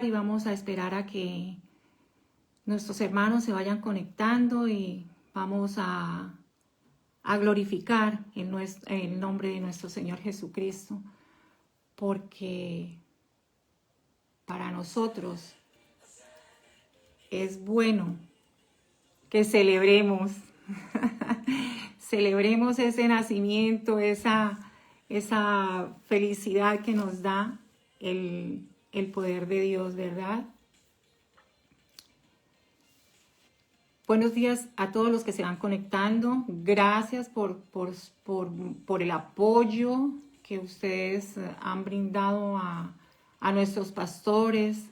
y vamos a esperar a que nuestros hermanos se vayan conectando y vamos a glorificar el nombre de nuestro Señor Jesucristo, porque para nosotros es bueno que celebremos, celebremos ese nacimiento, esa felicidad que nos da el poder de Dios, ¿verdad? Buenos días a todos los que se van conectando. Gracias por el apoyo que ustedes han brindado a nuestros pastores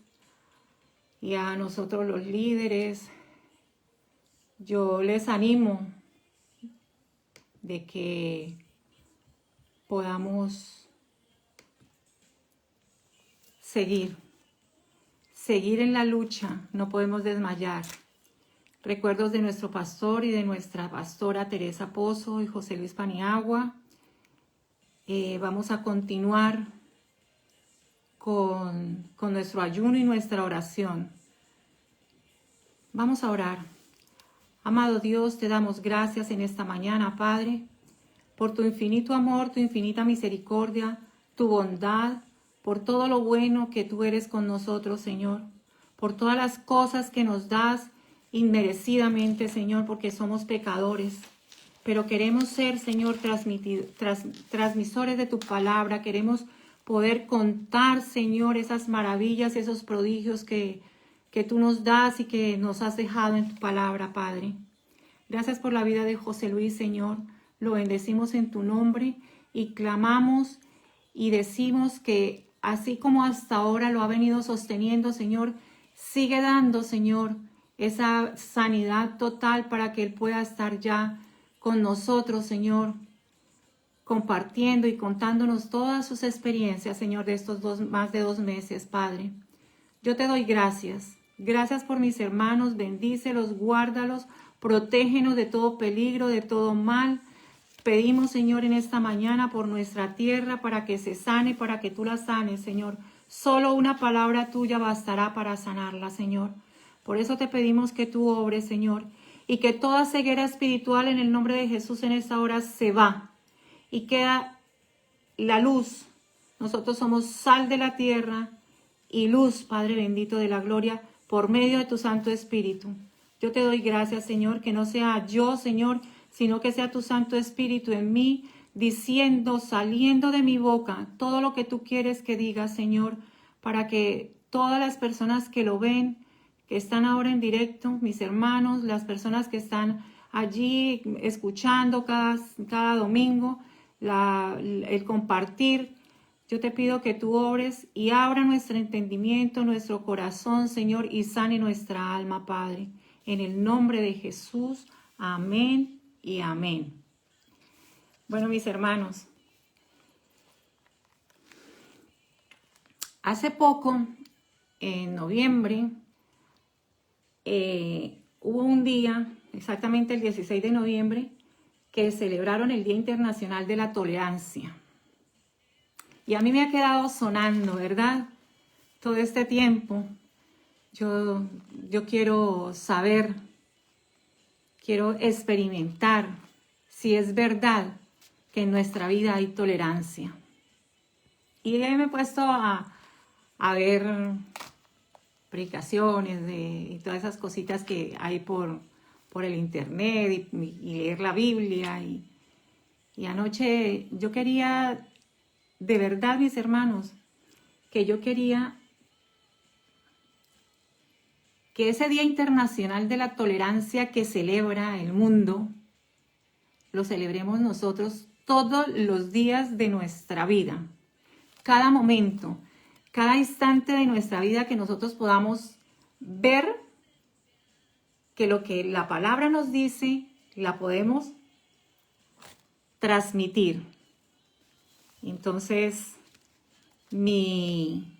y a nosotros los líderes. Yo les animo de que podamos seguir en la lucha, no podemos desmayar. Recuerdos de nuestro pastor y de nuestra pastora Teresa Pozo y José Luis Paniagua. Vamos a continuar con nuestro ayuno y nuestra oración. Vamos a orar. Amado Dios, te damos gracias en esta mañana, Padre, por tu infinito amor, tu infinita misericordia, tu bondad, por todo lo bueno que tú eres con nosotros, Señor, por todas las cosas que nos das inmerecidamente, Señor, porque somos pecadores, pero queremos ser, Señor, transmisores de tu palabra, queremos poder contar, Señor, esas maravillas, esos prodigios que tú nos das y que nos has dejado en tu palabra, Padre. Gracias por la vida de José Luis, Señor, lo bendecimos en tu nombre y clamamos y decimos que así como hasta ahora lo ha venido sosteniendo, Señor, sigue dando, Señor, esa sanidad total para que Él pueda estar ya con nosotros, Señor, compartiendo y contándonos todas sus experiencias, Señor, de estos más de 2 meses, Padre. Yo te doy gracias. Gracias por mis hermanos, bendícelos, guárdalos, protégenos de todo peligro, de todo mal. Pedimos, Señor, en esta mañana por nuestra tierra para que se sane, para que tú la sanes, Señor. Solo una palabra tuya bastará para sanarla, Señor. Por eso te pedimos que tú obres, Señor, y que toda ceguera espiritual en el nombre de Jesús en esta hora se va y queda la luz. Nosotros somos sal de la tierra y luz, Padre bendito de la gloria, por medio de tu Santo Espíritu. Yo te doy gracias, Señor, que no sea yo, Señor, sino que sea tu Santo Espíritu en mí, diciendo, saliendo de mi boca, todo lo que tú quieres que diga, Señor, para que todas las personas que lo ven, que están ahora en directo, mis hermanos, las personas que están allí escuchando cada domingo, el compartir, yo te pido que tú obres y abra nuestro entendimiento, nuestro corazón, Señor, y sane nuestra alma, Padre. En el nombre de Jesús, amén y amén. Bueno, mis hermanos, hace poco, en noviembre, hubo un día, exactamente el 16 de noviembre, que celebraron el Día Internacional de la Tolerancia. Y a mí me ha quedado sonando, ¿verdad? Todo este tiempo. Yo quiero saber, quiero experimentar si es verdad que en nuestra vida hay tolerancia. Y me he puesto a ver predicaciones y todas esas cositas que hay por el internet y leer la Biblia. Y anoche yo quería, de verdad, mis hermanos, que yo quería que ese Día Internacional de la Tolerancia que celebra el mundo, lo celebremos nosotros todos los días de nuestra vida. Cada momento, cada instante de nuestra vida que nosotros podamos ver que lo que la palabra nos dice, la podemos transmitir. Entonces, mi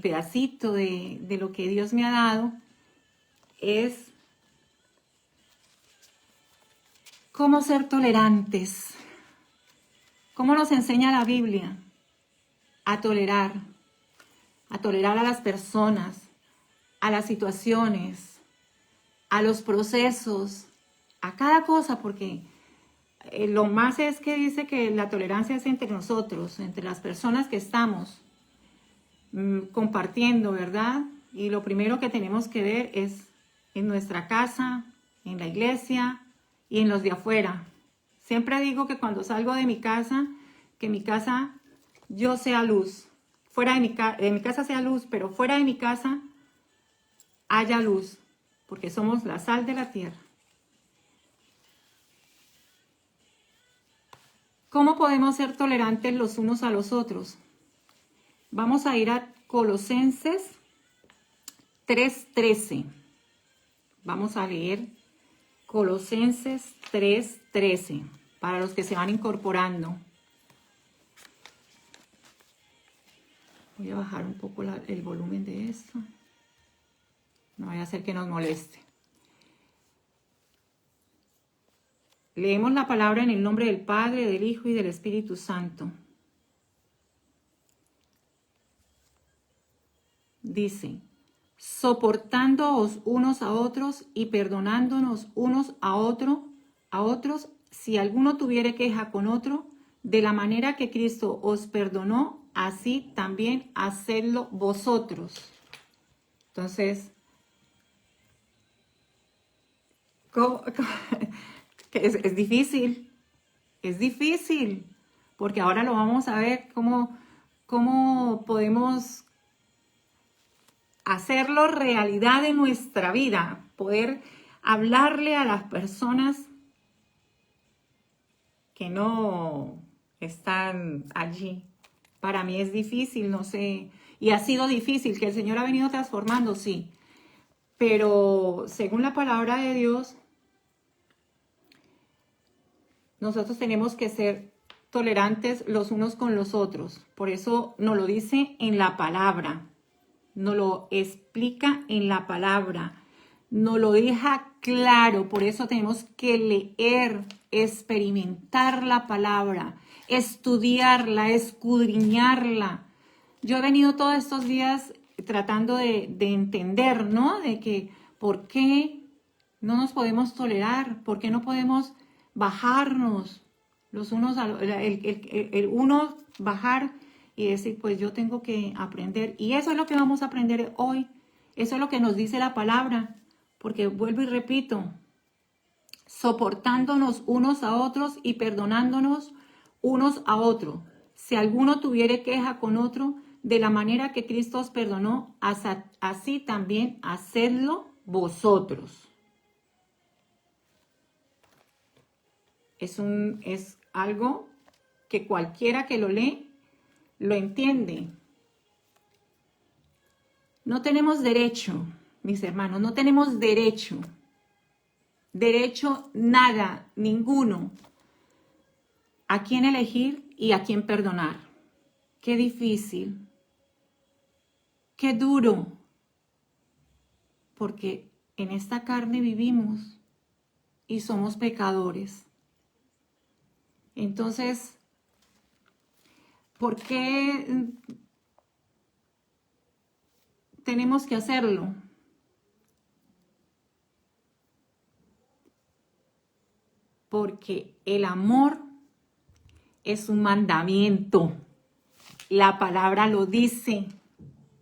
pedacito de lo que Dios me ha dado es cómo ser tolerantes. ¿Cómo nos enseña la Biblia a tolerar? a tolerar a las personas, a las situaciones, a los procesos, a cada cosa, porque lo más es que dice que la tolerancia es entre nosotros, entre las personas que estamos compartiendo, ¿verdad? Y lo primero que tenemos que ver es en nuestra casa, en la iglesia y en los de afuera. Siempre digo que cuando salgo de mi casa, que mi casa yo sea luz. Fuera de mi casa sea luz, pero fuera de mi casa haya luz, porque somos la sal de la tierra. ¿Cómo podemos ser tolerantes los unos a los otros? Vamos a ir a Colosenses 3:13. Vamos a leer Colosenses 3:13 para los que se van incorporando. Voy a bajar un poco el volumen de esto. No vaya a ser que nos moleste. Leemos la palabra en el nombre del Padre, del Hijo y del Espíritu Santo. Dice, soportándoos unos a otros y perdonándonos unos a otros, si alguno tuviere queja con otro, de la manera que Cristo os perdonó, así también hacedlo vosotros. Entonces, es difícil, porque ahora lo vamos a ver cómo podemos hacerlo realidad en nuestra vida, poder hablarle a las personas que no están allí. Para mí es difícil, no sé, y ha sido difícil, que el Señor ha venido transformando, sí, pero según la palabra de Dios, nosotros tenemos que ser tolerantes los unos con los otros. Por eso nos lo dice en la palabra, nos lo explica en la palabra, nos lo deja claro. Por eso tenemos que leer, experimentar la palabra, estudiarla, escudriñarla. Yo he venido todos estos días tratando de entender, ¿no? De que por qué no nos podemos tolerar, por qué no podemos bajarnos los unos el uno bajar y decir, pues yo tengo que aprender. Y eso es lo que vamos a aprender hoy. Eso es lo que nos dice la palabra. Porque vuelvo y repito, soportándonos unos a otros y perdonándonos unos a otros. Si alguno tuviere queja con otro, de la manera que Cristo os perdonó, así también hacedlo vosotros. Es algo que cualquiera que lo lee lo entiende. No tenemos derecho, mis hermanos, no tenemos derecho nada, ninguno, a quién elegir y a quién perdonar. Qué difícil, qué duro, porque en esta carne vivimos y somos pecadores. Entonces, ¿por qué tenemos que hacerlo? Porque el amor es un mandamiento. La palabra lo dice.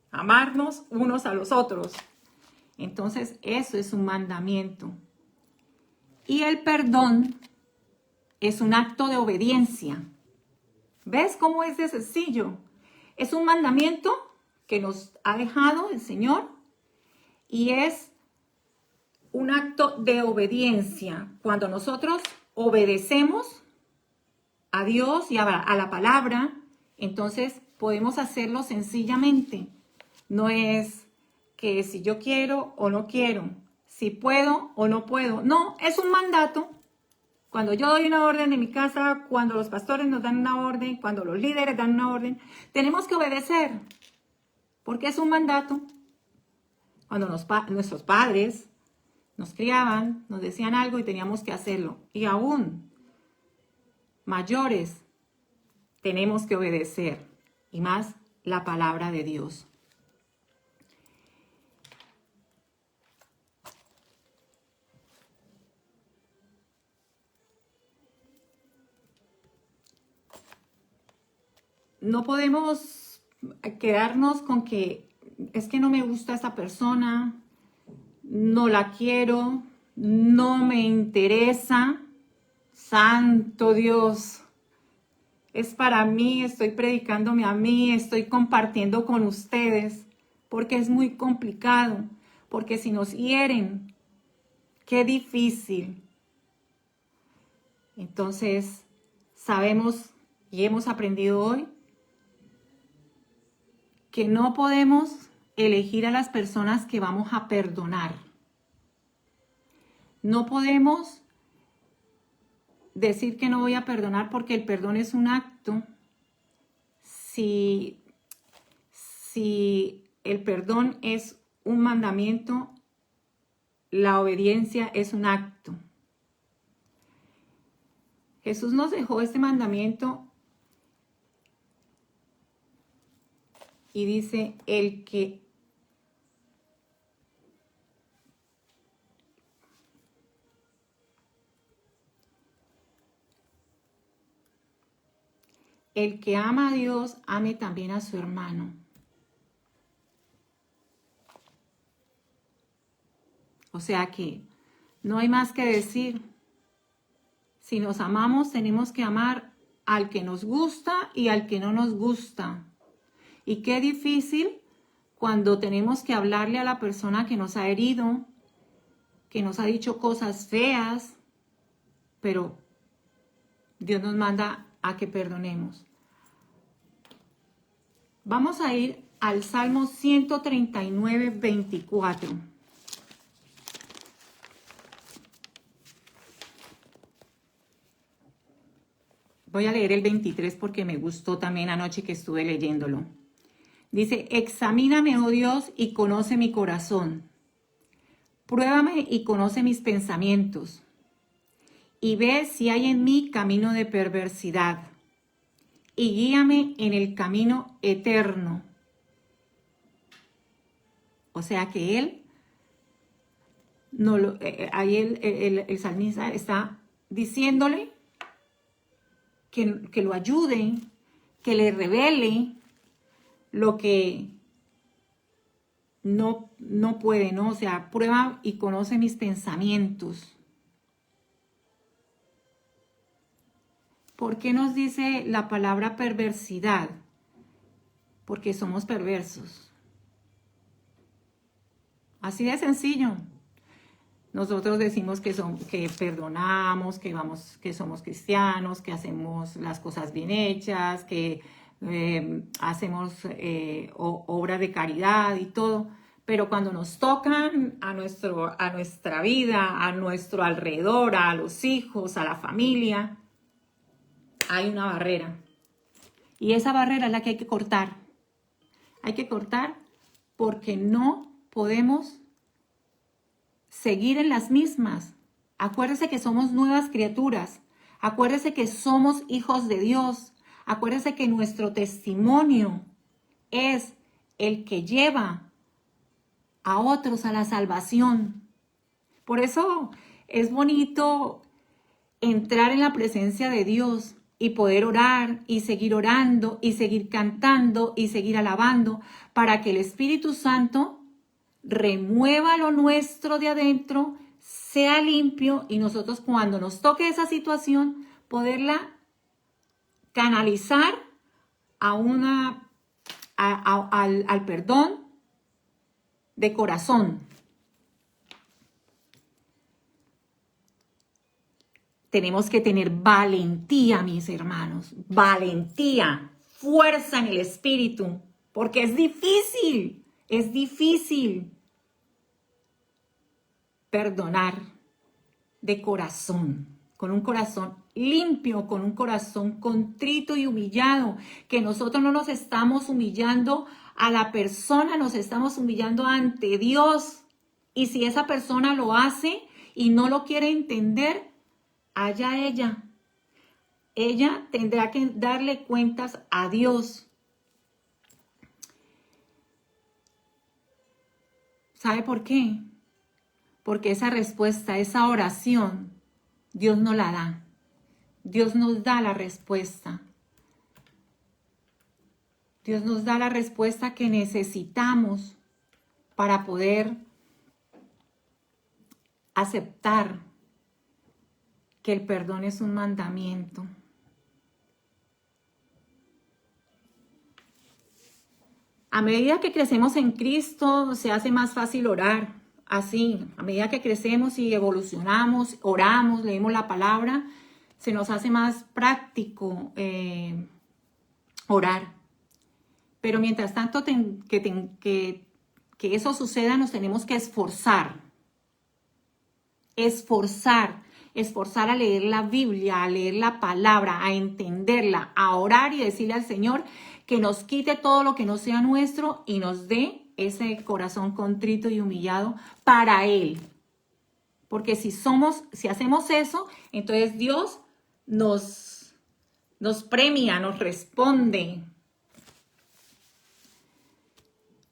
Amarnos unos a los otros. Entonces, eso es un mandamiento. Y el perdón es un acto de obediencia. ¿Ves cómo es de sencillo? Es un mandamiento que nos ha dejado el Señor y es un acto de obediencia. Cuando nosotros obedecemos a Dios y a la palabra, entonces podemos hacerlo sencillamente. No es que si yo quiero o no quiero, si puedo o no puedo. No, es un mandato. Cuando yo doy una orden en mi casa, cuando los pastores nos dan una orden, cuando los líderes dan una orden, tenemos que obedecer, porque es un mandato. Cuando nuestros padres nos criaban, nos decían algo y teníamos que hacerlo. Y aún mayores tenemos que obedecer, y más la palabra de Dios. no podemos quedarnos con que es que no me gusta esta persona, no la quiero, no me interesa. Santo Dios, es para mí, estoy predicándome a mí, estoy compartiendo con ustedes, porque es muy complicado, porque si nos hieren, qué difícil. Entonces, sabemos y hemos aprendido hoy que no podemos elegir a las personas que vamos a perdonar. No podemos decir que no voy a perdonar porque el perdón es un acto. Si el perdón es un mandamiento, la obediencia es un acto. Jesús nos dejó este mandamiento y dice, el que ama a Dios, ame también a su hermano. O sea que no hay más que decir. Si nos amamos, tenemos que amar al que nos gusta y al que no nos gusta. Y qué difícil cuando tenemos que hablarle a la persona que nos ha herido, que nos ha dicho cosas feas, pero Dios nos manda a que perdonemos. Vamos a ir al Salmo 139, 24. Voy a leer el 23 porque me gustó también anoche que estuve leyéndolo. Dice, examíname, oh Dios, y conoce mi corazón. Pruébame y conoce mis pensamientos. Y ve si hay en mí camino de perversidad. Y guíame en el camino eterno. O sea que él, ahí el salmista está diciéndole que lo ayude, que le revele lo que no puede, ¿no? O sea, prueba y conoce mis pensamientos. ¿Por qué nos dice la palabra perversidad? Porque somos perversos. Así de sencillo. Nosotros decimos que perdonamos, que somos cristianos, que hacemos las cosas bien hechas, que hacemos obra de caridad y todo. Pero cuando nos tocan a nuestra vida, a nuestro alrededor, a los hijos, a la familia, hay una barrera. Y esa barrera es la que hay que cortar. Hay que cortar porque no podemos seguir en las mismas. Acuérdese que somos nuevas criaturas. Acuérdese que somos hijos de Dios. Acuérdese que nuestro testimonio es el que lleva a otros a la salvación. Por eso es bonito entrar en la presencia de Dios y poder orar y seguir orando y seguir cantando y seguir alabando para que el Espíritu Santo remueva lo nuestro de adentro, sea limpio y nosotros cuando nos toque esa situación poderla canalizar al perdón de corazón. Tenemos que tener valentía, mis hermanos, valentía, fuerza en el espíritu, porque es difícil perdonar de corazón, con un corazón limpio, con un corazón contrito y humillado, que nosotros no nos estamos humillando a la persona, nos estamos humillando ante Dios. Y si esa persona lo hace y no lo quiere entender, allá ella. Ella tendrá que darle cuentas a Dios. ¿Sabe por qué? Porque esa respuesta, esa oración, Dios no la da. Dios nos da la respuesta. Dios nos da la respuesta que necesitamos para poder aceptar que el perdón es un mandamiento. A medida que crecemos en Cristo, se hace más fácil orar. Así, a medida que crecemos y evolucionamos, oramos, leemos la palabra, se nos hace más práctico orar. Pero mientras tanto que eso suceda, nos tenemos que esforzar a leer la Biblia, a leer la palabra, a entenderla, a orar y decirle al Señor que nos quite todo lo que no sea nuestro y nos dé ese corazón contrito y humillado para Él. Porque si hacemos eso, entonces Dios nos premia, nos responde.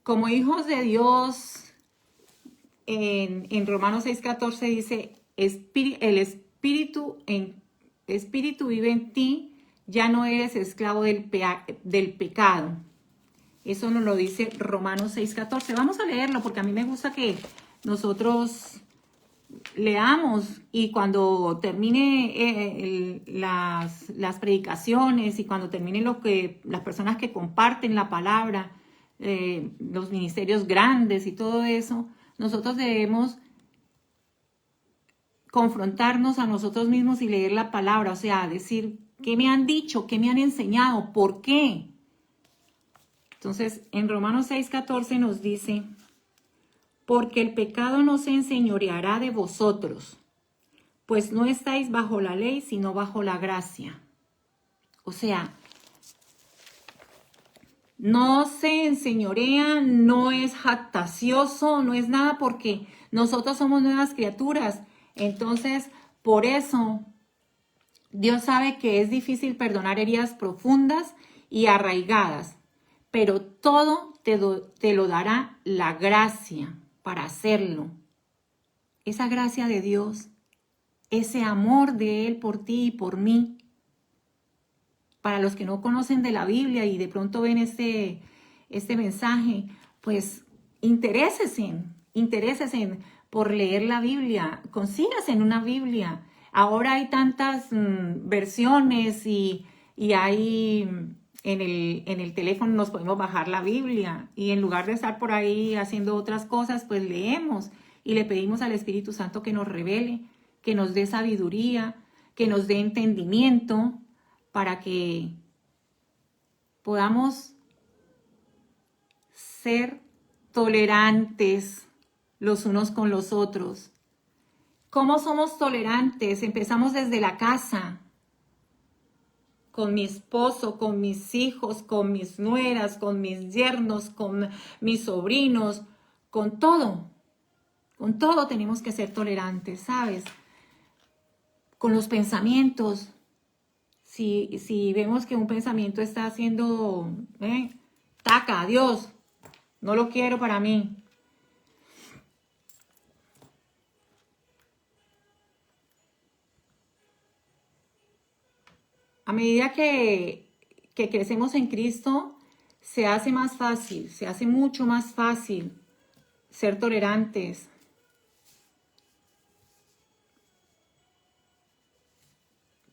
Como hijos de Dios, en Romanos 6:14 dice, el Espíritu vive en ti, ya no eres esclavo del pecado. Eso nos lo dice Romanos 6:14. Vamos a leerlo porque a mí me gusta que nosotros leamos y cuando termine las predicaciones y cuando terminen las personas que comparten la palabra, los ministerios grandes y todo eso, nosotros debemos confrontarnos a nosotros mismos y leer la palabra, o sea, decir, ¿qué me han dicho? ¿Qué me han enseñado? ¿Por qué? Entonces, en Romanos 6:14 nos dice, porque el pecado no se enseñoreará de vosotros, pues no estáis bajo la ley, sino bajo la gracia. O sea, no se enseñorea, no es jactacioso, no es nada porque nosotros somos nuevas criaturas. Entonces, por eso, Dios sabe que es difícil perdonar heridas profundas y arraigadas, pero todo te lo dará la gracia para hacerlo. Esa gracia de Dios, ese amor de Él por ti y por mí. Para los que no conocen de la Biblia y de pronto ven este mensaje, pues interésese por leer la Biblia, consígase en una Biblia. Ahora hay tantas versiones y hay en el teléfono nos podemos bajar la Biblia y en lugar de estar por ahí haciendo otras cosas, pues leemos y le pedimos al Espíritu Santo que nos revele, que nos dé sabiduría, que nos dé entendimiento para que podamos ser tolerantes los unos con los otros. ¿Cómo somos tolerantes? Empezamos desde la casa, con mi esposo, con mis hijos, con mis nueras, con mis yernos, con mis sobrinos, con todo. Con todo tenemos que ser tolerantes, ¿sabes? Con los pensamientos. Si vemos que un pensamiento está haciendo, taca, Dios, no lo quiero para mí. A medida que crecemos en Cristo, se hace más fácil, se hace mucho más fácil ser tolerantes.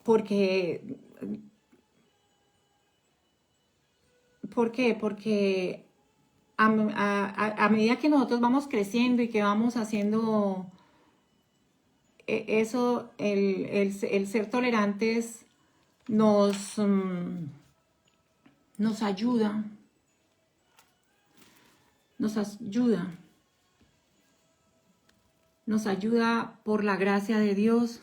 ¿Por qué? Porque a medida que nosotros vamos creciendo y que vamos haciendo eso, el ser tolerantes nos ayuda. Nos ayuda por la gracia de Dios.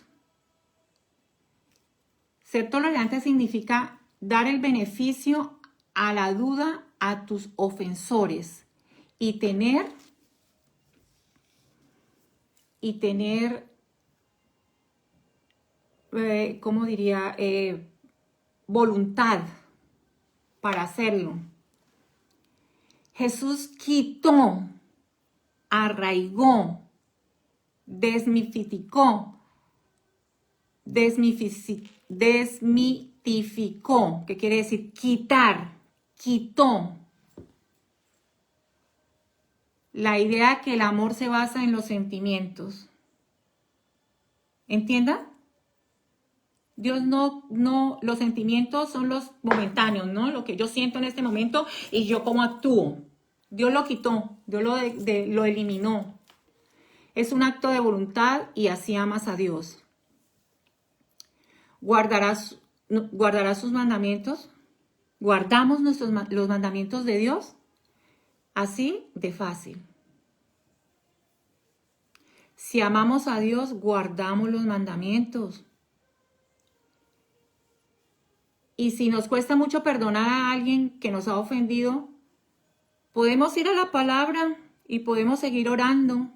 Ser tolerante significa dar el beneficio a la duda a tus ofensores y tener ¿cómo diría? Voluntad para hacerlo. Jesús quitó, arraigó, desmitificó, ¿qué quiere decir? Quitar quitó la idea que el amor se basa en los sentimientos. ¿Entienda? Dios no, los sentimientos son los momentáneos, ¿no? Lo que yo siento en este momento y yo cómo actúo. Dios lo quitó, Dios lo eliminó. Es un acto de voluntad y así amas a Dios. ¿Guardarás sus mandamientos? ¿Guardamos los mandamientos de Dios? Así de fácil. Si amamos a Dios, guardamos los mandamientos. Y si nos cuesta mucho perdonar a alguien que nos ha ofendido, podemos ir a la palabra y podemos seguir orando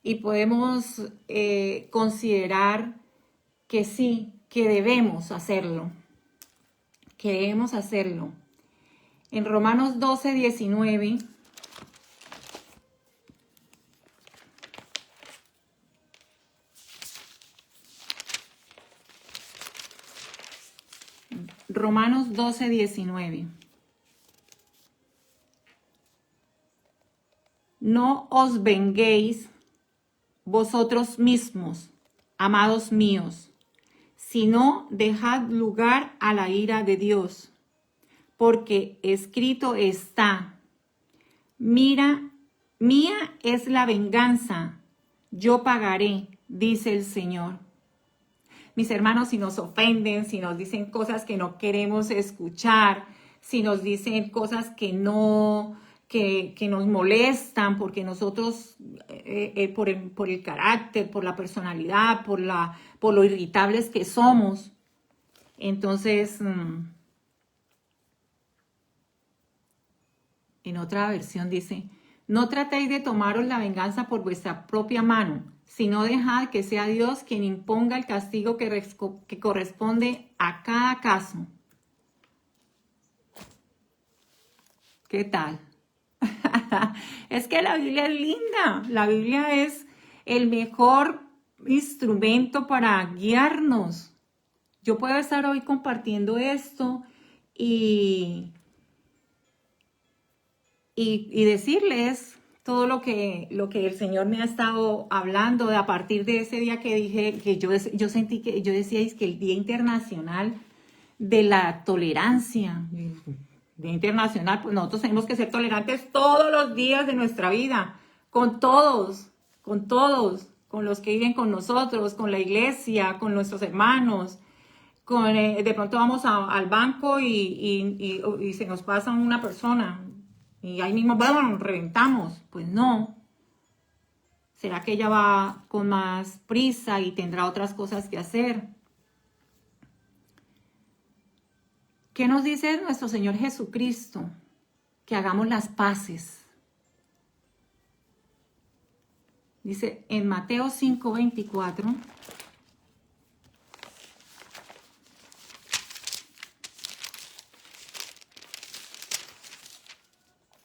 y podemos considerar que sí, que debemos hacerlo, En Romanos 12, 19, Romanos 12, 19. No os venguéis vosotros mismos, amados míos, sino dejad lugar a la ira de Dios, porque escrito está, mía es la venganza, yo pagaré, dice el Señor. Mis hermanos, si nos ofenden, si nos dicen cosas que no queremos escuchar, si nos dicen cosas que no, que nos molestan, porque nosotros, por el carácter, por la personalidad, por lo irritables que somos, entonces, en otra versión dice, no tratéis de tomaros la venganza por vuestra propia mano, sino dejad que sea Dios quien imponga el castigo que corresponde a cada caso. ¿Qué tal? Es que la Biblia es linda. La Biblia es el mejor instrumento para guiarnos. Yo puedo estar hoy compartiendo esto y decirles todo lo que el Señor me ha estado hablando a partir de ese día que dije, que yo sentí que yo decía, es que el Día Internacional de la Tolerancia, Día Internacional, pues nosotros tenemos que ser tolerantes todos los días de nuestra vida, con todos, con los que viven con nosotros, con la iglesia, con nuestros hermanos, de pronto vamos al banco y se nos pasa una persona, y ahí mismo, bueno, reventamos. Pues no. ¿Será que ella va con más prisa y tendrá otras cosas que hacer? ¿Qué nos dice nuestro Señor Jesucristo? Que hagamos las paces. Dice en Mateo 5:24.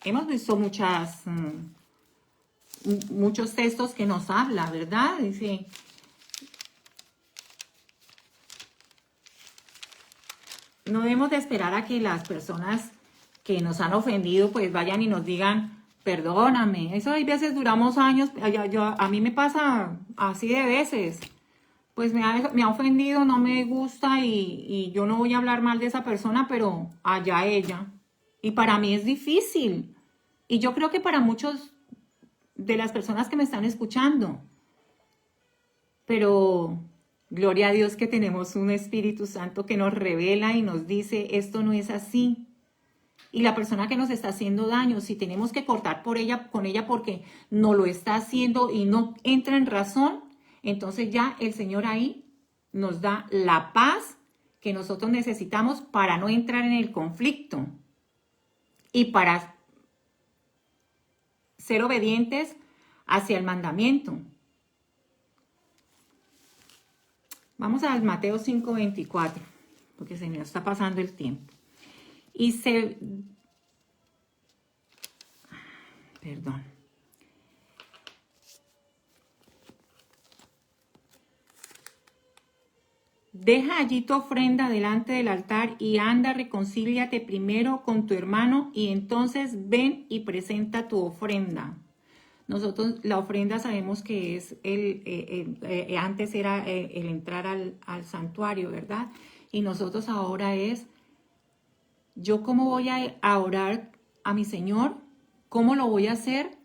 Hemos visto muchos textos que nos habla, ¿verdad? Dice, no debemos de esperar a que las personas que nos han ofendido pues vayan y nos digan, perdóname. Eso hay veces duramos años, a mí me pasa así de veces. Pues me ha ofendido, no me gusta y yo no voy a hablar mal de esa persona, pero allá ella. Y para mí es difícil. Y yo creo que para muchos de las personas que me están escuchando. Pero gloria a Dios que tenemos un Espíritu Santo que nos revela y nos dice, esto no es así. Y la persona que nos está haciendo daño, si tenemos que cortar con ella porque no lo está haciendo y no entra en razón, entonces ya el Señor ahí nos da la paz que nosotros necesitamos para no entrar en el conflicto y para ser obedientes hacia el mandamiento. Vamos al Mateo 5:24, porque se me está pasando el tiempo. Perdón. Deja allí tu ofrenda delante del altar y anda, reconcíliate primero con tu hermano y entonces ven y presenta tu ofrenda. Nosotros la ofrenda sabemos que es antes era el entrar al santuario, ¿verdad? Y nosotros ahora es, yo cómo voy a orar a mi Señor, cómo lo voy a hacer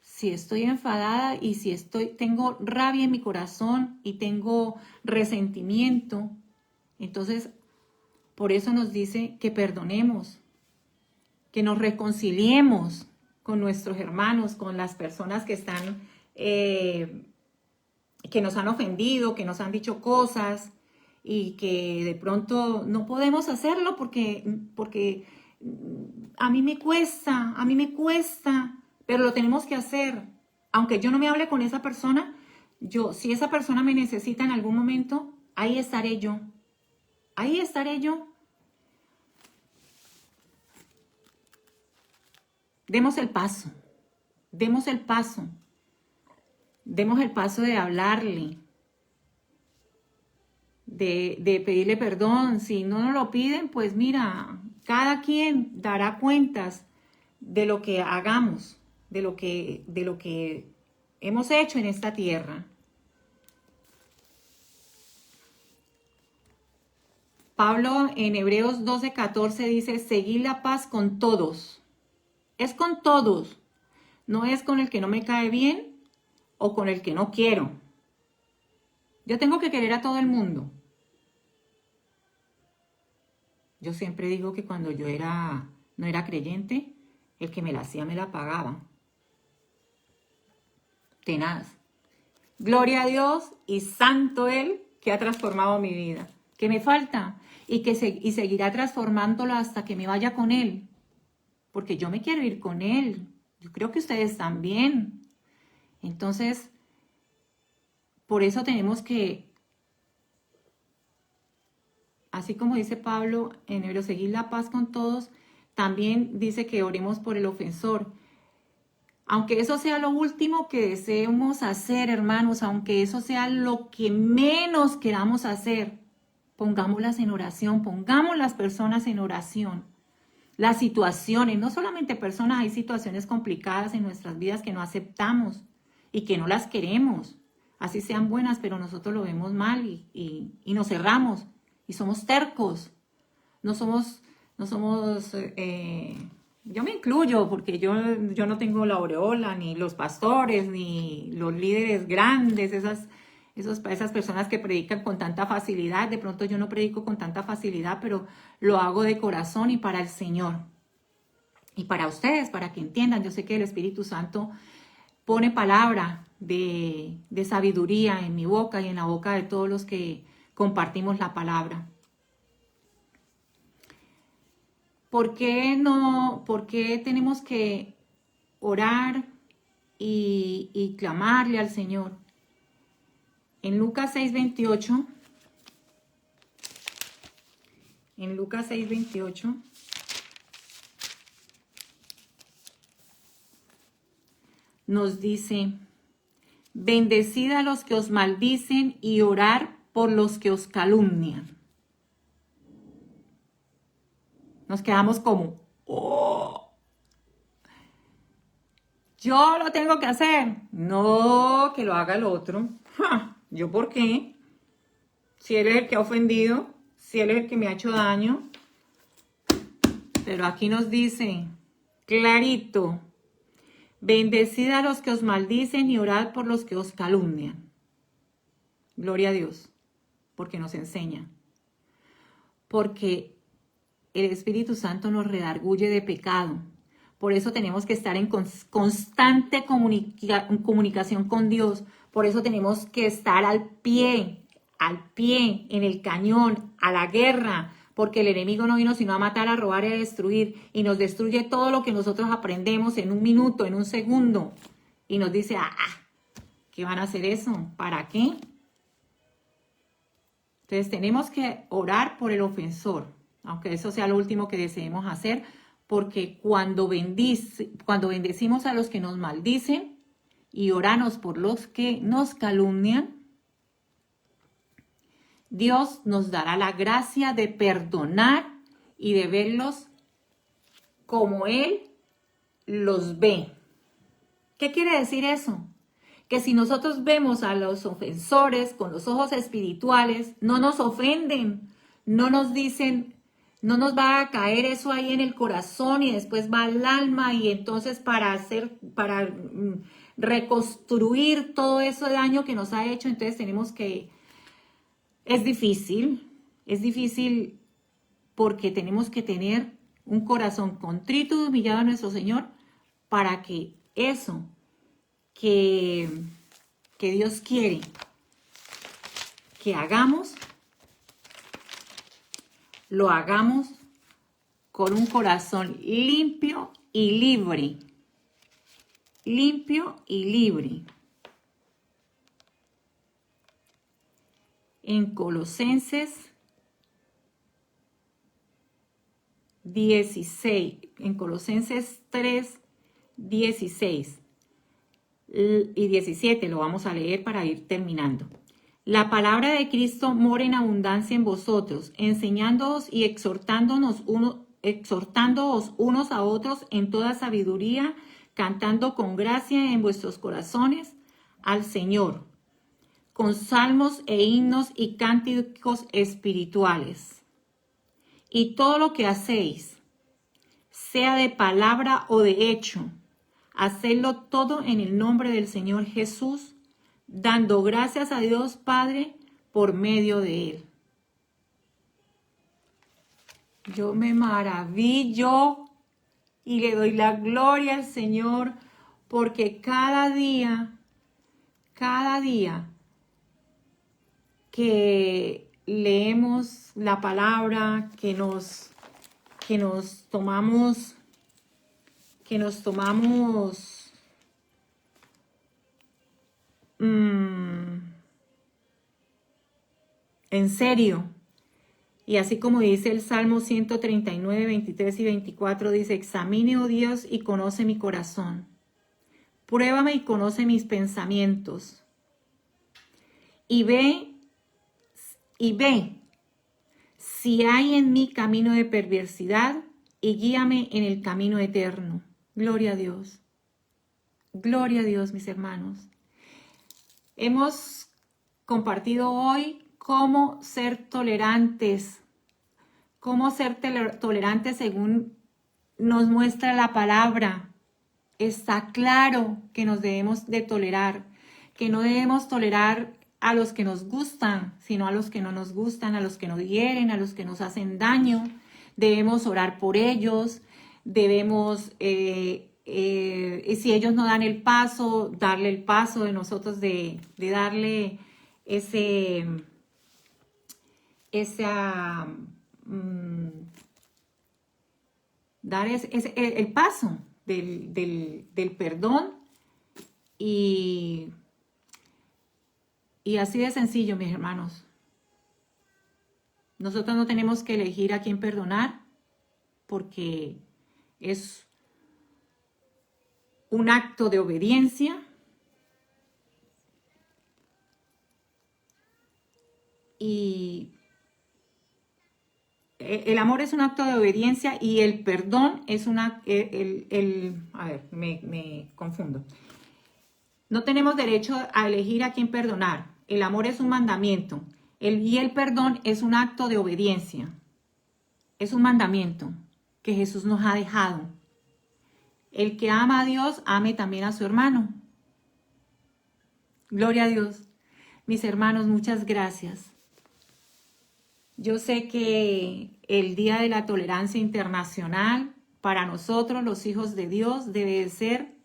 si estoy enfadada y si tengo rabia en mi corazón y tengo resentimiento. Entonces, por eso nos dice que perdonemos, que nos reconciliemos con nuestros hermanos, con las personas que están, que nos han ofendido, que nos han dicho cosas y que de pronto no podemos hacerlo porque a mí me cuesta, pero lo tenemos que hacer. Aunque yo no me hable con esa persona, si esa persona me necesita en algún momento, ahí estaré yo. Ahí estaré yo. Demos el paso. Demos el paso. Demos el paso de hablarle, de pedirle perdón. Si no nos lo piden, pues mira, cada quien dará cuentas de lo que hagamos, de lo que hemos hecho en esta tierra. Pablo en Hebreos 12:14 dice, seguid la paz con todos. Es con todos, no es con el que no me cae bien o con el que no quiero. Yo tengo que querer a todo el mundo. Yo siempre digo que cuando yo no era creyente, el que me la hacía me la pagaba. Tenaz. Gloria a Dios y santo Él que ha transformado mi vida. ¿Qué me falta? Y seguirá transformándolo hasta que me vaya con Él. Porque yo me quiero ir con Él. Yo creo que ustedes también. Entonces, por eso tenemos que, así como dice Pablo en Hebreos, seguir la paz con todos, también dice que oremos por el ofensor. Aunque eso sea lo último que deseemos hacer, hermanos, aunque eso sea lo que menos queramos hacer, pongámoslas en oración, pongamos las personas en oración. Las situaciones, no solamente personas, hay situaciones complicadas en nuestras vidas que no aceptamos y que no las queremos. Así sean buenas, pero nosotros lo vemos mal y nos cerramos y somos tercos. No somos, yo me incluyo porque yo no tengo la aureola, ni los pastores, ni los líderes grandes, esas personas que predican con tanta facilidad. De pronto yo no predico con tanta facilidad, pero lo hago de corazón y para el Señor. Y para ustedes, para que entiendan, yo sé que el Espíritu Santo pone palabra de sabiduría en mi boca y en la boca de todos los que compartimos la palabra. ¿Por qué tenemos que orar y clamarle al Señor? En Lucas 6:28, nos dice, bendecid a los que os maldicen y orar por los que os calumnian. Nos quedamos como, oh, yo lo tengo que hacer. No, que lo haga el otro. ¿Yo por qué? Si él es el que ha ofendido, si él es el que me ha hecho daño. Pero aquí nos dice, clarito, bendecid a los que os maldicen y orad por los que os calumnian. Gloria a Dios, porque nos enseña. Porque el Espíritu Santo nos redarguye de pecado. Por eso tenemos que estar en constante comunicación con Dios. Por eso tenemos que estar al pie, en el cañón, a la guerra. Porque el enemigo no vino sino a matar, a robar y a destruir. Y nos destruye todo lo que nosotros aprendemos en un minuto, en un segundo. Y nos dice, ¿qué van a hacer eso? ¿Para qué? Entonces tenemos que orar por el ofensor. Aunque eso sea lo último que deseemos hacer. Porque cuando bendecimos a los que nos maldicen y oramos por los que nos calumnian, Dios nos dará la gracia de perdonar y de verlos como Él los ve. ¿Qué quiere decir eso? Que si nosotros vemos a los ofensores con los ojos espirituales, no nos ofenden, no nos dicen, no nos va a caer eso ahí en el corazón y después va al alma y entonces para reconstruir todo ese daño que nos ha hecho, entonces tenemos que, es difícil porque tenemos que tener un corazón contrito y humillado a nuestro Señor para que eso que Dios quiere que hagamos, lo hagamos con un corazón limpio y libre. Limpio y libre. En Colosenses 16, en Colosenses 3, 16 y 17, lo vamos a leer para ir terminando. La palabra de Cristo mora en abundancia en vosotros, enseñándoos y exhortándoos unos a otros en toda sabiduría, cantando con gracia en vuestros corazones al Señor, con salmos e himnos y cánticos espirituales. Y todo lo que hacéis, sea de palabra o de hecho, hacedlo todo en el nombre del Señor Jesús, dando gracias a Dios Padre por medio de Él. Yo me maravillo y le doy la gloria al Señor porque cada día que leemos la palabra, que nos tomamos en serio. Y así como dice el Salmo 139, 23 y 24, dice, examine, oh Dios, y conoce mi corazón. Pruébame y conoce mis pensamientos. Y ve si hay en mí camino de perversidad y guíame en el camino eterno. Gloria a Dios. Gloria a Dios, mis hermanos. Hemos compartido hoy cómo ser tolerantes según nos muestra la palabra. Está claro que nos debemos de tolerar, que no debemos tolerar a los que nos gustan, sino a los que no nos gustan, a los que nos hieren, a los que nos hacen daño. Debemos orar por ellos, debemos, si ellos no dan el paso, darle el paso de nosotros de darle dar el paso del perdón y así de sencillo, mis hermanos. Nosotros no tenemos que elegir a quién perdonar porque es un acto de obediencia y el amor es un acto de obediencia y el perdón es una... a ver, me confundo. No tenemos derecho a elegir a quién perdonar. El amor es un mandamiento. Y el perdón es un acto de obediencia. Es un mandamiento que Jesús nos ha dejado. El que ama a Dios, ame también a su hermano. Gloria a Dios. Mis hermanos, muchas gracias. Yo sé que el Día de la Tolerancia Internacional, para nosotros, los hijos de Dios, debe ser,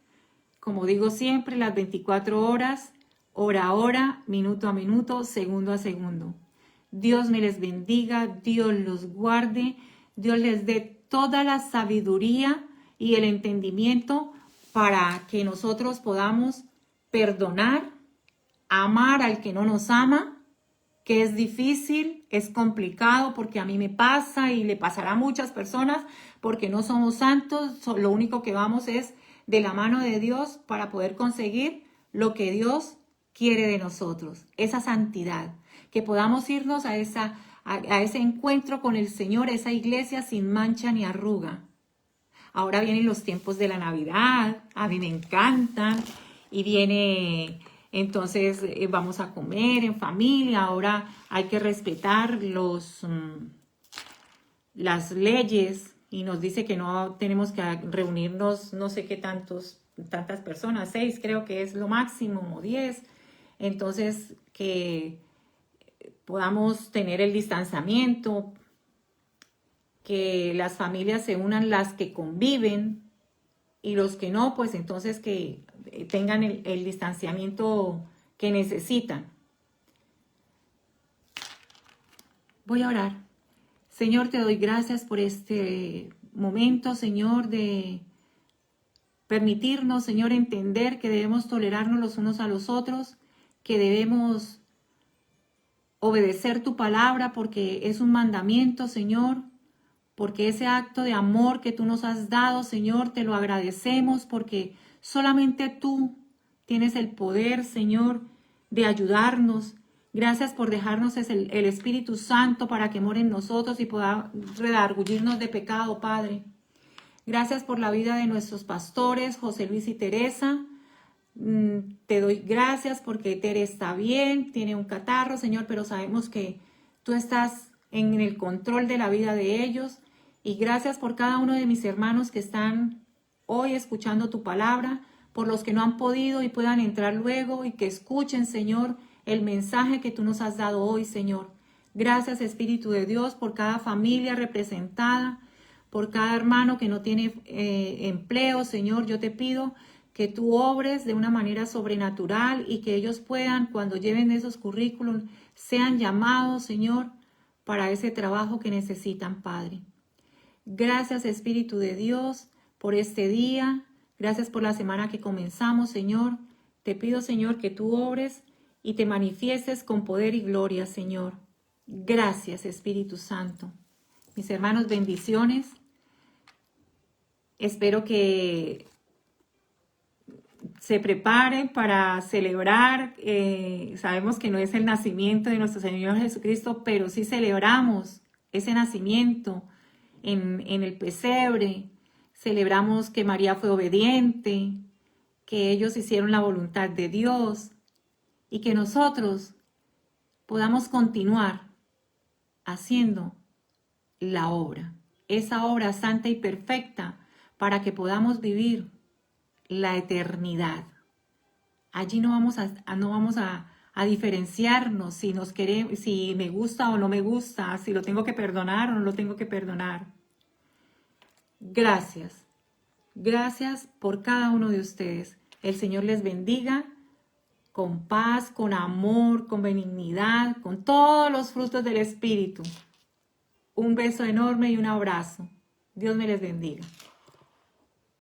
como digo siempre, las 24 horas, hora a hora, minuto a minuto, segundo a segundo. Dios me les bendiga, Dios los guarde, Dios les dé toda la sabiduría y el entendimiento para que nosotros podamos perdonar, amar al que no nos ama, que es difícil, es complicado porque a mí me pasa y le pasará a muchas personas porque no somos santos, lo único que vamos es de la mano de Dios para poder conseguir lo que Dios quiere de nosotros, esa santidad, que podamos irnos a ese encuentro con el Señor, a esa iglesia sin mancha ni arruga. Ahora vienen los tiempos de la Navidad, a mí me encantan, y viene, entonces vamos a comer en familia. Ahora hay que respetar las leyes, y nos dice que no tenemos que reunirnos no sé qué tantas personas, 6 creo que es lo máximo, o 10. Entonces que podamos tener el distanciamiento, que las familias se unan, las que conviven, y los que no, pues entonces que tengan el distanciamiento que necesitan. Voy a orar. Señor, te doy gracias por este momento, Señor, de permitirnos, Señor, entender que debemos tolerarnos los unos a los otros, que debemos obedecer tu palabra porque es un mandamiento, Señor, porque ese acto de amor que tú nos has dado, Señor, te lo agradecemos porque solamente tú tienes el poder, Señor, de ayudarnos. Gracias por dejarnos el Espíritu Santo para que more en nosotros y pueda redarguirnos de pecado, Padre. Gracias por la vida de nuestros pastores, José Luis y Teresa. Te doy gracias porque Tere está bien, tiene un catarro, Señor, pero sabemos que tú estás en el control de la vida de ellos. Y gracias por cada uno de mis hermanos que están hoy escuchando tu palabra, por los que no han podido y puedan entrar luego y que escuchen, Señor, el mensaje que tú nos has dado hoy, Señor. Gracias, Espíritu de Dios, por cada familia representada, por cada hermano que no tiene empleo, Señor. Yo te pido que tú obres de una manera sobrenatural y que ellos puedan, cuando lleven esos currículums, sean llamados, Señor, para ese trabajo que necesitan, Padre. Gracias, Espíritu de Dios, por este día. Gracias por la semana que comenzamos, Señor. Te pido, Señor, que tú obres y te manifiestes con poder y gloria, Señor. Gracias, Espíritu Santo. Mis hermanos, bendiciones. Espero que se preparen para celebrar. Sabemos que no es el nacimiento de nuestro Señor Jesucristo, pero sí celebramos ese nacimiento en el pesebre. Celebramos que María fue obediente, que ellos hicieron la voluntad de Dios y que nosotros podamos continuar haciendo la obra, esa obra santa y perfecta, para que podamos vivir la eternidad. Allí no vamos a diferenciarnos si nos queremos, si me gusta o no me gusta, si lo tengo que perdonar o no lo tengo que perdonar. Gracias. Gracias por cada uno de ustedes. El Señor les bendiga con paz, con amor, con benignidad, con todos los frutos del Espíritu. Un beso enorme y un abrazo. Dios me les bendiga.